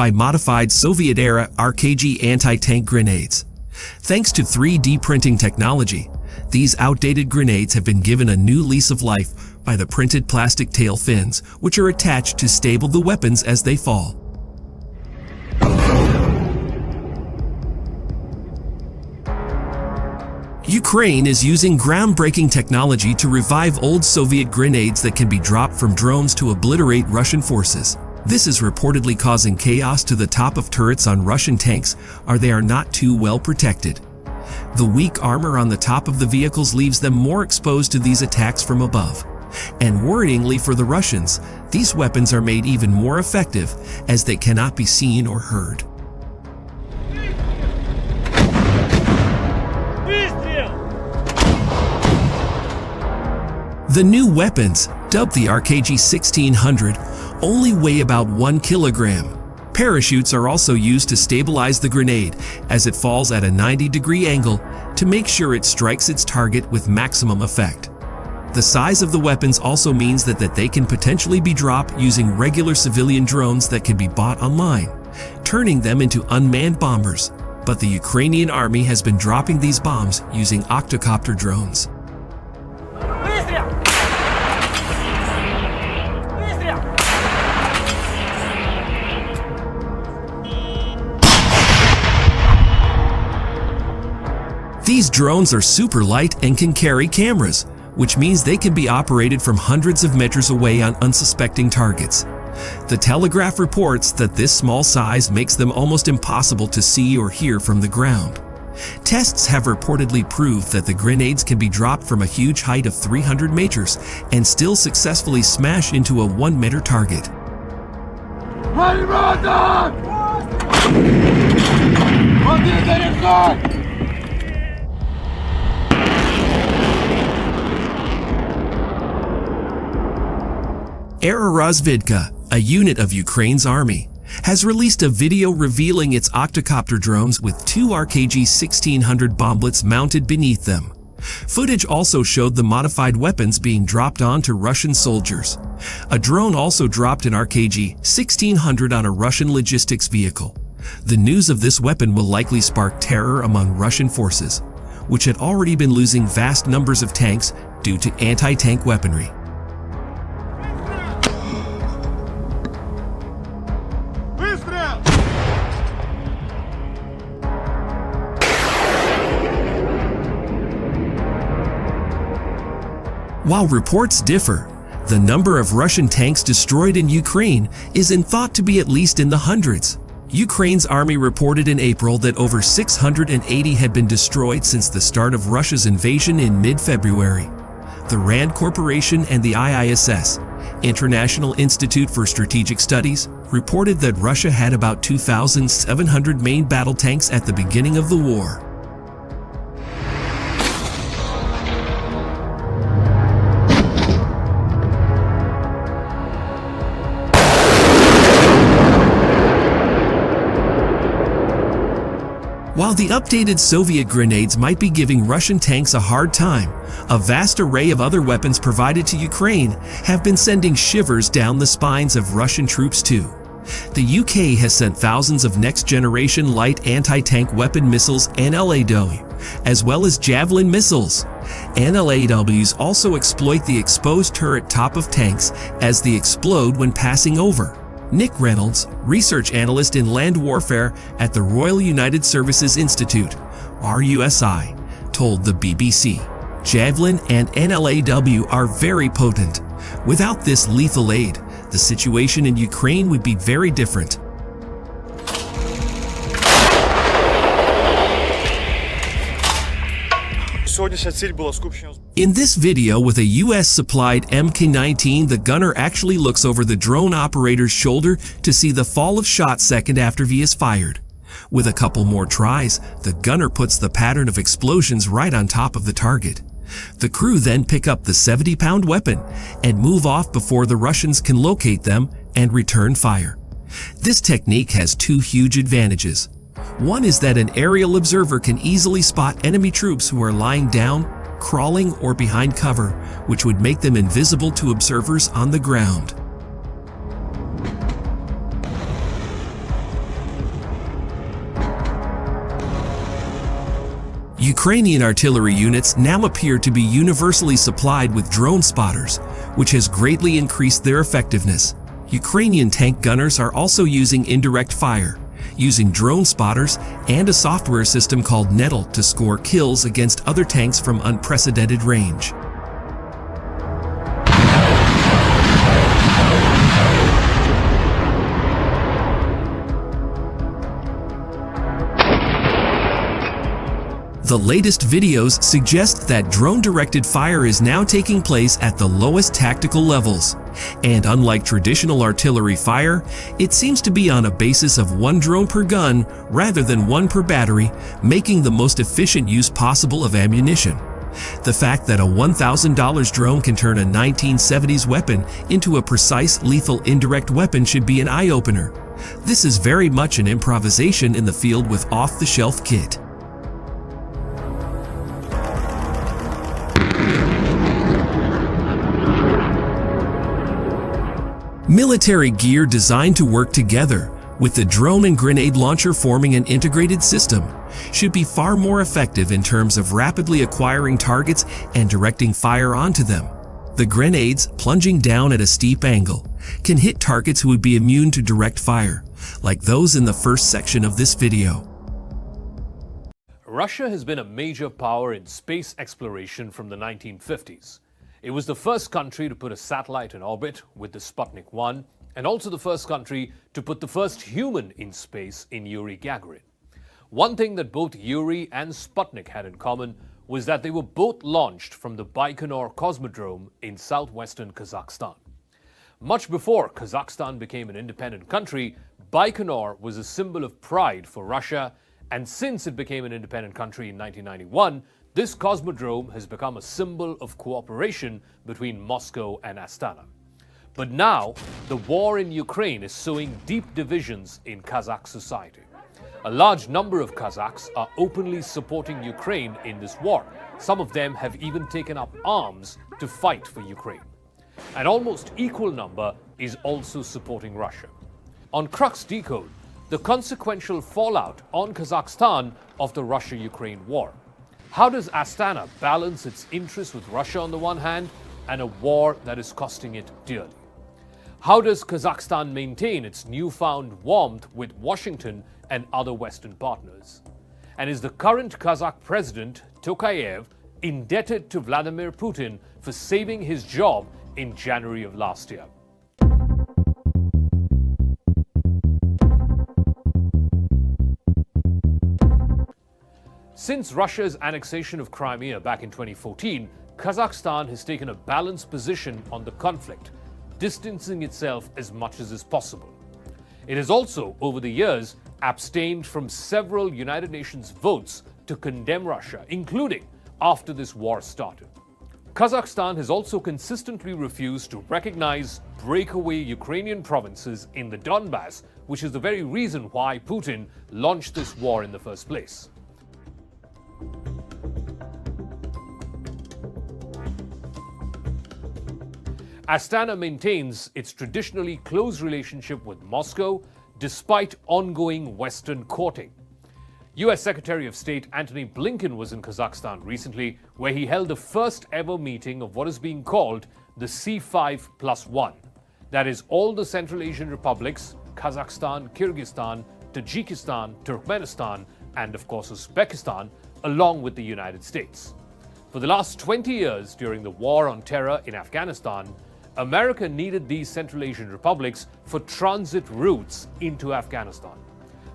by modified Soviet-era RKG anti-tank grenades. Thanks to 3D printing technology, these outdated grenades have been given a new lease of life by the printed plastic tail fins, which are attached to stable the weapons as they fall. Ukraine is using groundbreaking technology to revive old Soviet grenades that can be dropped from drones to obliterate Russian forces. This is reportedly causing chaos to the top of turrets on Russian tanks, or they are not too well protected. The weak armor on the top of the vehicles leaves them more exposed to these attacks from above. And worryingly for the Russians, these weapons are made even more effective as they cannot be seen or heard. The new weapons, dubbed the RKG 1600, only weigh about 1 kilogram. Parachutes are also used to stabilize the grenade as it falls at a 90-degree angle to make sure it strikes its target with maximum effect. The size of the weapons also means that they can potentially be dropped using regular civilian drones that can be bought online, turning them into unmanned bombers. But the Ukrainian army has been dropping these bombs using octocopter drones. These drones are super light and can carry cameras, which means they can be operated from hundreds of meters away on unsuspecting targets. The Telegraph reports that this small size makes them almost impossible to see or hear from the ground. Tests have reportedly proved that the grenades can be dropped from a huge height of 300 meters and still successfully smash into a 1-meter target. Aerorozvidka, a unit of Ukraine's army, has released a video revealing its octocopter drones with 2 RKG 1600 bomblets mounted beneath them. Footage also showed the modified weapons being dropped onto Russian soldiers. A drone also dropped an RKG 1600 on a Russian logistics vehicle. The news of this weapon will likely spark terror among Russian forces, which had already been losing vast numbers of tanks due to anti-tank weaponry. While reports differ, the number of Russian tanks destroyed in Ukraine is thought to be at least in the hundreds. Ukraine's army reported in April that over 680 had been destroyed since the start of Russia's invasion in mid-February. The RAND Corporation and the IISS, International Institute for Strategic Studies, reported that Russia had about 2,700 main battle tanks at the beginning of the war. While the updated Soviet grenades might be giving Russian tanks a hard time, a vast array of other weapons provided to Ukraine have been sending shivers down the spines of Russian troops too. The UK has sent thousands of next-generation light anti-tank weapon missiles NLAW, as well as Javelin missiles. NLAWs also exploit the exposed turret top of tanks as they explode when passing over. Nick Reynolds, research analyst in land warfare at the Royal United Services Institute, RUSI, told the BBC, Javelin and NLAW are very potent. Without this lethal aid, the situation in Ukraine would be very different. In this video with a US-supplied Mk-19, the gunner actually looks over the drone operator's shoulder to see the fall of shot second after he is fired. With a couple more tries, the gunner puts the pattern of explosions right on top of the target. The crew then pick up the 70-pound weapon and move off before the Russians can locate them and return fire. This technique has 2 huge advantages. One is that an aerial observer can easily spot enemy troops who are lying down, crawling, or behind cover, which would make them invisible to observers on the ground. Ukrainian artillery units now appear to be universally supplied with drone spotters, which has greatly increased their effectiveness. Ukrainian tank gunners are also using indirect fire, using drone spotters and a software system called Nettle to score kills against other tanks from unprecedented range. The latest videos suggest that drone-directed fire is now taking place at the lowest tactical levels. And unlike traditional artillery fire, it seems to be on a basis of one drone per gun rather than one per battery, making the most efficient use possible of ammunition. The fact that a $1,000 drone can turn a 1970s weapon into a precise, lethal indirect weapon should be an eye-opener. This is very much an improvisation in the field with off-the-shelf kit. Military gear designed to work together, with the drone and grenade launcher forming an integrated system, should be far more effective in terms of rapidly acquiring targets and directing fire onto them. The grenades, plunging down at a steep angle, can hit targets who would be immune to direct fire, like those in the first section of this video. Russia has been a major power in space exploration from the 1950s. It was the first country to put a satellite in orbit with the Sputnik 1, and also the first country to put the first human in space in Yuri Gagarin. One thing that both Yuri and Sputnik had in common was that they were both launched from the Baikonur Cosmodrome in southwestern Kazakhstan. Much before Kazakhstan became an independent country, Baikonur was a symbol of pride for Russia, and since it became an independent country in 1991, this cosmodrome has become a symbol of cooperation between Moscow and Astana. But now, the war in Ukraine is sowing deep divisions in Kazakh society. A large number of Kazakhs are openly supporting Ukraine in this war. Some of them have even taken up arms to fight for Ukraine. An almost equal number is also supporting Russia. On Crux Decode, the consequential fallout on Kazakhstan of the Russia-Ukraine war. How does Astana balance its interests with Russia on the one hand and a war that is costing it dearly? How does Kazakhstan maintain its newfound warmth with Washington and other Western partners? And is the current Kazakh president, Tokayev, indebted to Vladimir Putin for saving his job in January of last year? Since Russia's annexation of Crimea back in 2014, Kazakhstan has taken a balanced position on the conflict, distancing itself as much as is possible. It has also, over the years, abstained from several United Nations votes to condemn Russia, including after this war started. Kazakhstan has also consistently refused to recognize breakaway Ukrainian provinces in the Donbass, which is the very reason why Putin launched this war in the first place. Astana maintains its traditionally close relationship with Moscow despite ongoing Western courting. US Secretary of State Antony Blinken was in Kazakhstan recently, where he held the first ever meeting of what is being called the C5+1. That is, all the Central Asian republics, Kazakhstan, Kyrgyzstan, Tajikistan, Turkmenistan, and of course Uzbekistan, along with the United States. For the last 20 years during the war on terror in Afghanistan, America needed these Central Asian republics for transit routes into Afghanistan.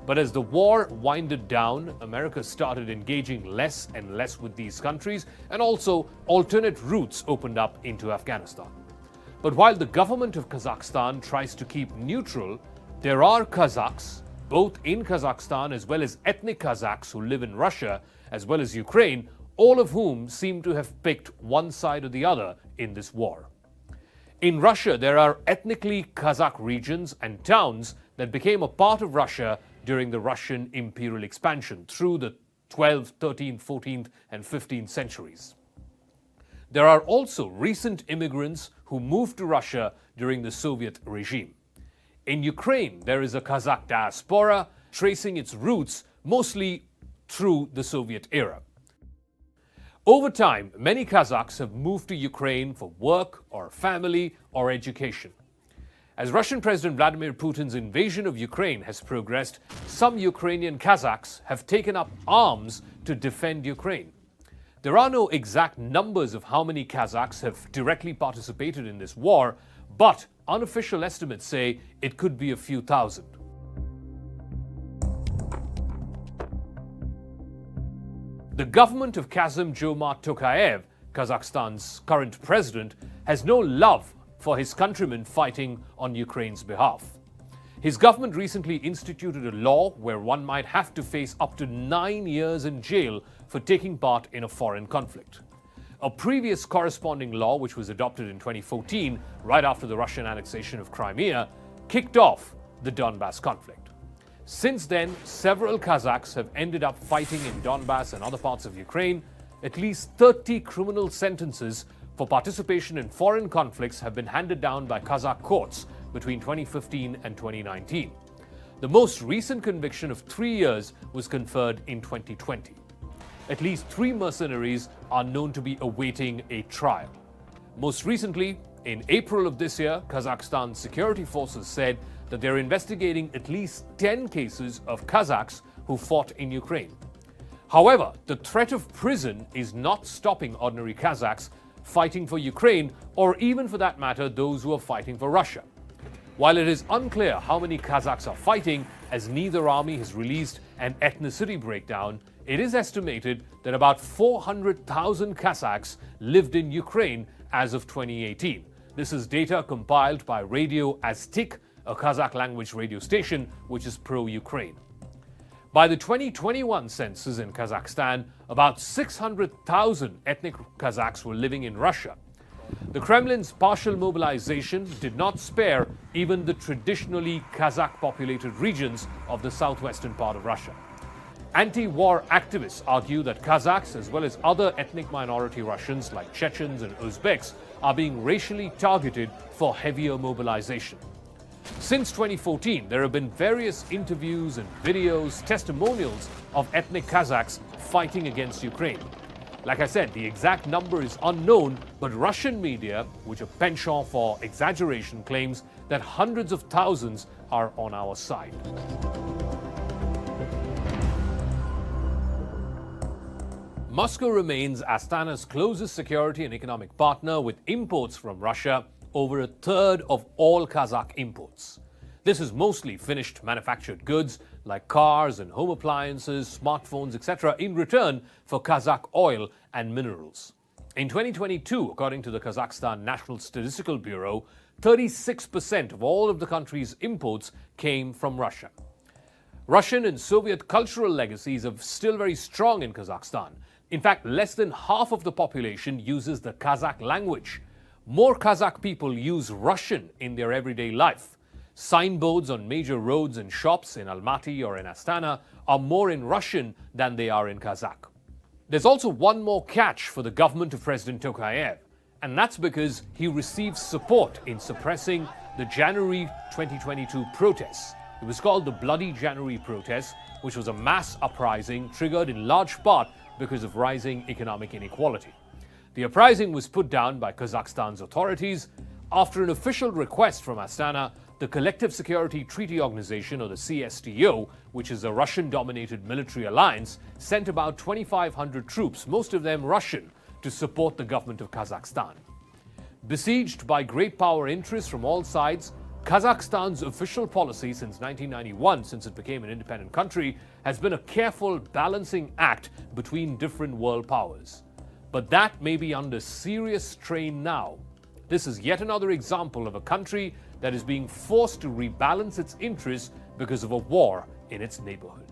But as the war winded down, America started engaging less and less with these countries, and also alternate routes opened up into Afghanistan. But while the government of Kazakhstan tries to keep neutral, there are Kazakhs, both in Kazakhstan as well as ethnic Kazakhs who live in Russia, as well as Ukraine, all of whom seem to have picked one side or the other in this war. In Russia, there are ethnically Kazakh regions and towns that became a part of Russia during the Russian imperial expansion through the 12th, 13th, 14th, and 15th centuries. There are also recent immigrants who moved to Russia during the Soviet regime. In Ukraine, there is a Kazakh diaspora tracing its roots mostly through the Soviet era. Over time, many Kazakhs have moved to Ukraine for work or family or education. As Russian President Vladimir Putin's invasion of Ukraine has progressed, some Ukrainian Kazakhs have taken up arms to defend Ukraine. There are no exact numbers of how many Kazakhs have directly participated in this war, but unofficial estimates say it could be a few thousand. The government of Kassym-Jomart Tokayev, Kazakhstan's current president, has no love for his countrymen fighting on Ukraine's behalf. His government recently instituted a law where one might have to face up to 9 years in jail for taking part in a foreign conflict. A previous corresponding law, which was adopted in 2014, right after the Russian annexation of Crimea, kicked off the Donbas conflict. Since then, several Kazakhs have ended up fighting in Donbas and other parts of Ukraine. At least 30 criminal sentences for participation in foreign conflicts have been handed down by Kazakh courts between 2015 and 2019. The most recent conviction of 3 years was conferred in 2020. At least 3 mercenaries are known to be awaiting a trial. Most recently, in April of this year, Kazakhstan's security forces said that they're investigating at least 10 cases of Kazakhs who fought in Ukraine. However, the threat of prison is not stopping ordinary Kazakhs fighting for Ukraine, or even for that matter, those who are fighting for Russia. While it is unclear how many Kazakhs are fighting, as neither army has released an ethnicity breakdown, it is estimated that about 400,000 Kazakhs lived in Ukraine as of 2018. This is data compiled by Radio Aztik, a Kazakh language radio station which is pro-Ukraine. By the 2021 census in Kazakhstan, about 600,000 ethnic Kazakhs were living in Russia. The Kremlin's partial mobilization did not spare even the traditionally Kazakh-populated regions of the southwestern part of Russia. Anti-war activists argue that Kazakhs, as well as other ethnic minority Russians like Chechens and Uzbeks, are being racially targeted for heavier mobilization. Since 2014, there have been various interviews and videos, testimonials of ethnic Kazakhs fighting against Ukraine. Like I said, the exact number is unknown, but Russian media, which are penchant for exaggeration, claims that hundreds of thousands are on our side. Moscow remains Astana's closest security and economic partner, with imports from Russia over a third of all Kazakh imports. This is mostly finished manufactured goods like cars and home appliances, smartphones, etc., in return for Kazakh oil and minerals. In 2022, according to the Kazakhstan National Statistical Bureau, 36% of all of the country's imports came from Russia. Russian and Soviet cultural legacies are still very strong in Kazakhstan. In fact, less than half of the population uses the Kazakh language. More Kazakh people use Russian in their everyday life. Signboards on major roads and shops in Almaty or in Astana are more in Russian than they are in Kazakh. There's also one more catch for the government of President Tokayev, and that's because he received support in suppressing the January 2022 protests. It was called the Bloody January protests, which was a mass uprising triggered in large part because of rising economic inequality. The uprising was put down by Kazakhstan's authorities after an official request from Astana. The Collective Security Treaty Organization, or the CSTO, which is a Russian-dominated military alliance, sent about 2,500 troops, most of them Russian, to support the government of Kazakhstan. Besieged by great power interests from all sides, Kazakhstan's official policy since 1991, since it became an independent country, has been a careful balancing act between different world powers. But that may be under serious strain now. This is yet another example of a country that is being forced to rebalance its interests because of a war in its neighborhood.